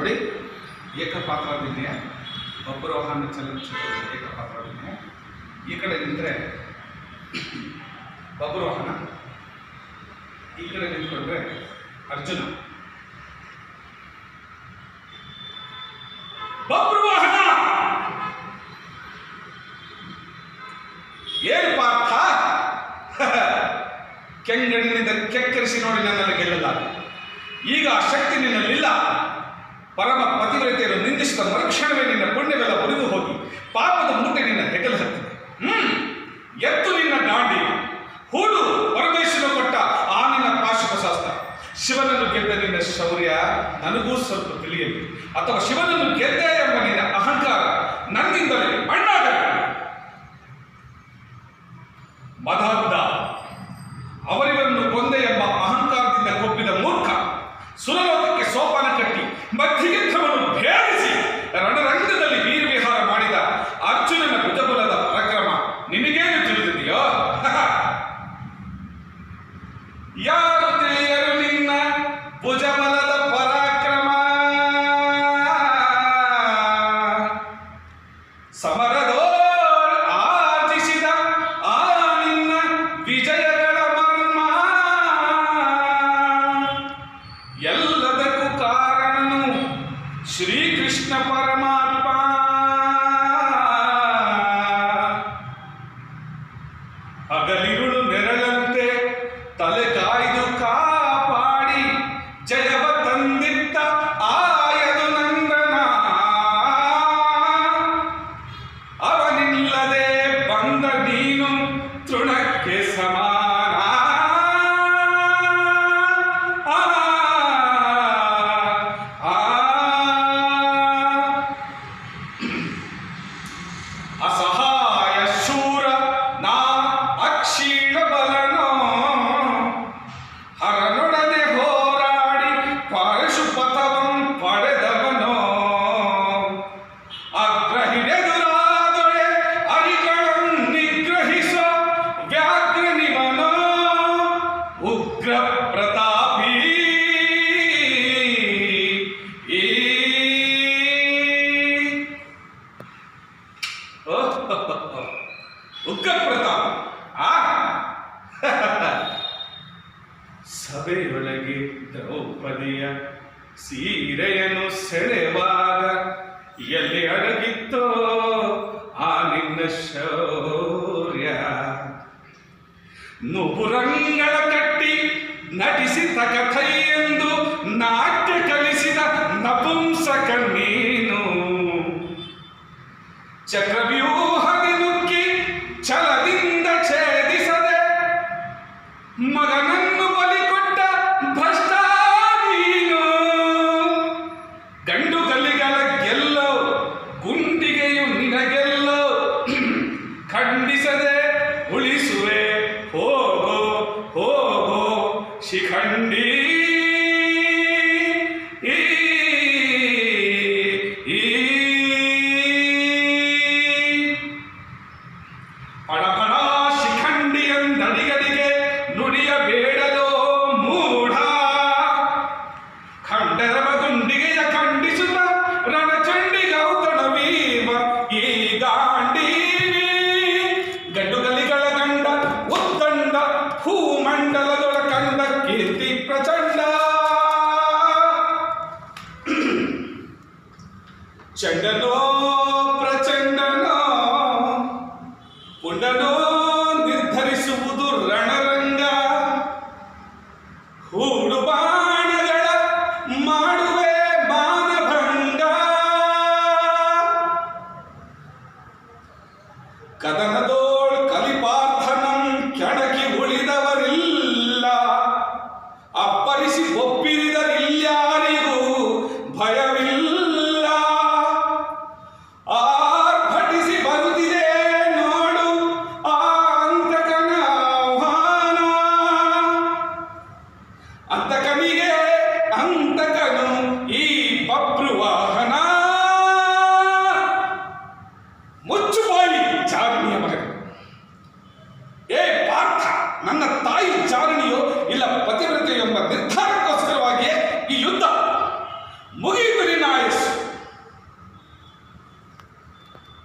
ನೋಡಿ, ಏಕಪಾತ್ರಾಭಿನಯ, ಬಬ್ರುವಾಹನ ಚಲನಚಿತ್ರದ ಏಕಪಾತ್ರಾಭಿನಯ. ಈ ಕಡೆ ನಿಂತರೆ ಬಬ್ರುವಾಹನ, ಈ ಕಡೆ ನಿಂತ್ಕೊಂಡ್ರೆ ಅರ್ಜುನ. ಬಬ್ರುವಾಹನ, ಏನು ಪಾರ್ಥ, ಕೆಂಗಣ್ಣಿನಿಂದ ಕೆಕ್ಕರಿಸಿ ನೋಡಿ ನನ್ನನ್ನು ಗೆಲ್ಲಲ್ಲ. ಈಗ ಆ ಶಕ್ತಿ ನಿನ್ನಲ್ಲಿಲ್ಲ. ಪರಮ ಪತಿವ್ರತೆಯನ್ನು ನಿಂದಿಸಿದ ಮರುಕ್ಷಣವೇ ನಿನ್ನ ಪುಣ್ಯವೆಲ್ಲ ಒಡೆದು ಹೋಗಿ ಪಾಪದ ಮೂಟೆ ನಿನ್ನ ಹೆಗಲು ಹತ್ತಿದೆ. ಎತ್ತು ನಿನ್ನ ದಾಂಡಿ, ಹೂಡು ಪರಮೇಶ್ವರ ಕೊಟ್ಟ ಆ ನಿನ್ನ ಪಾಶುಪಶಾಸ್ತ್ರ. ಶಿವನನ್ನು ಗೆದ್ದ ನಿನ್ನ ಶೌರ್ಯ ನನಗೂ ಸ್ವಲ್ಪ ತಿಳಿಯಲಿ, ಅಥವಾ ಶಿವನನ್ನು ಗೆದ್ದೆ ಎಂಬ ನಿನ್ನ ಅಹಂಕಾರ ನನ್ನಿಂದಲೇ ಮಣ್ಣಾಗಲಿ. ಮದಾಂಧ, ಅವರಿವರನ್ನು ಕೊಂದೆ ಎಂಬ ಅಹಂಕಾರದಿಂದ ಕೊಬ್ಬಿದ ಮೂರ್ಖ, ಸುರಲೋಕಕ್ಕೆ ಸೋಪಾನ ಕಟ್ಟಿ ಮಧ್ಯಯುದ್ಧವನ್ನು ಭೇದಿಸಿ ರಣರಂಗದಲ್ಲಿ ವೀರವಿಹಾರ ಮಾಡಿದ ಅರ್ಜುನನ ಭುಜಬಲದ ಪರಾಕ್ರಮ ನಿನಗೇನು ತಿಳಿದಿದೆಯೋ? ಯಾರು ತಿಳಿಯರು ನಿನ್ನ ಭುಜಬಲದ ಪರಾಕ್ರಮ? ಸಮರದೋ ಆರ್ಜಿಸಿದ ಆ ನಿನ್ನ ವಿಜಯಗಳ ಮರ್ಮ, ಎಲ್ಲದಕ್ಕೂ ಕಾರಣನು ಶ್ರೀಕೃಷ್ಣ ಪರಮಾತ್ಮ. ಹಗಲಿರುಳು ನೆರಳಂತೆ ತಲೆ ಕಾಯ್ದು ಕಾಪಾಡಿ ಜಯವ ತಂದಿದ್ದ ಆಯದು ನಂದನ, ಅವನಿಲ್ಲದೆ ಬಂದ ನೀನು ತೃಣಕ್ಕೆ ಸಮಾನ. ಅಸಹಾಯ ಶೂರ ನಾ ಅಕ್ಷೀಣ ಬಲನೋ, ಹರನೊಡನೆ ಹೋರಾಡಿ ಪಾಶುಪಥವಂ ಪಡೆದವನೋ. ಅಗ್ರಹಿಡೆದುರಾದೊಡೆ ಅರಿಗಳನ್ನು ನಿಗ್ರಹಿಸೋ ವ್ಯಾಘ್ರನಿವನೋ, ಉಗ್ರ ಪ್ರತಾಪಿ. ಉಗ್ರ ಪ್ರತಾಪ. ಸಭೆಯೊಳಗೆ ದ್ರೌಪದಿಯ ಸೀರೆಯನ್ನು ಸೆಳೆವಾಗ ಎಲ್ಲಿ ಅಡಗಿತ್ತೋ ಆ ನಿನ್ನ ಶೌರ್ಯ. ನುಪುರಂಗಳ ಕಟ್ಟಿ ನಟಿಸಿದ ಕಥೈ ಎಂದು ನಾಟ್ಯ ಕಲಿಸಿದ ನಪುಂಸಕ ನೀನು. ಚಕ್ರವ್ಯೂಹದಿ ನುಗ್ಗಿ ಛಲದಿಂದ ಛೇದಿಸದೆ ಮಗನನ್ನು ಬಲಿಕೊಟ್ಟ ಭ್ರಷ್ಟ ನೀನು. ಗಂಡು ಗಲ್ಲಿಗಳ ಗೆಲ್ಲೋ ಗುಂಡಿಗೆಯು ನಿನಗೆಲ್ಲೋ, ಖಂಡಿಸದೆ ಉಳಿಸುವೆ ಹೋಗೋ ಹೋಗೋ ಶಿಖಂಡಿ. ಪಣಪಣ ಶಿಖಂಡಿಯಂದಡಿಗಡಿಗೆ ನುಡಿಯಬೇಡಲೋ ಮೂಢ, ಖಂಡರವ ಗುಂಡಿಗೆಯ ಖಂಡಿಸುತ್ತ ರಣಚಂಡಿ ಗೌತಣವೀವ ಈ ಗಾಂಡೀವಿ. ಗಂಡುಗಲಿಗಳ ಗಂಡ ಉದ್ದಂಡ ಭೂಮಂಡಲದೊಳ ಕಂಡ ಕೀರ್ತಿ ಪ್ರಚಂಡ. ಚಂಡನೋ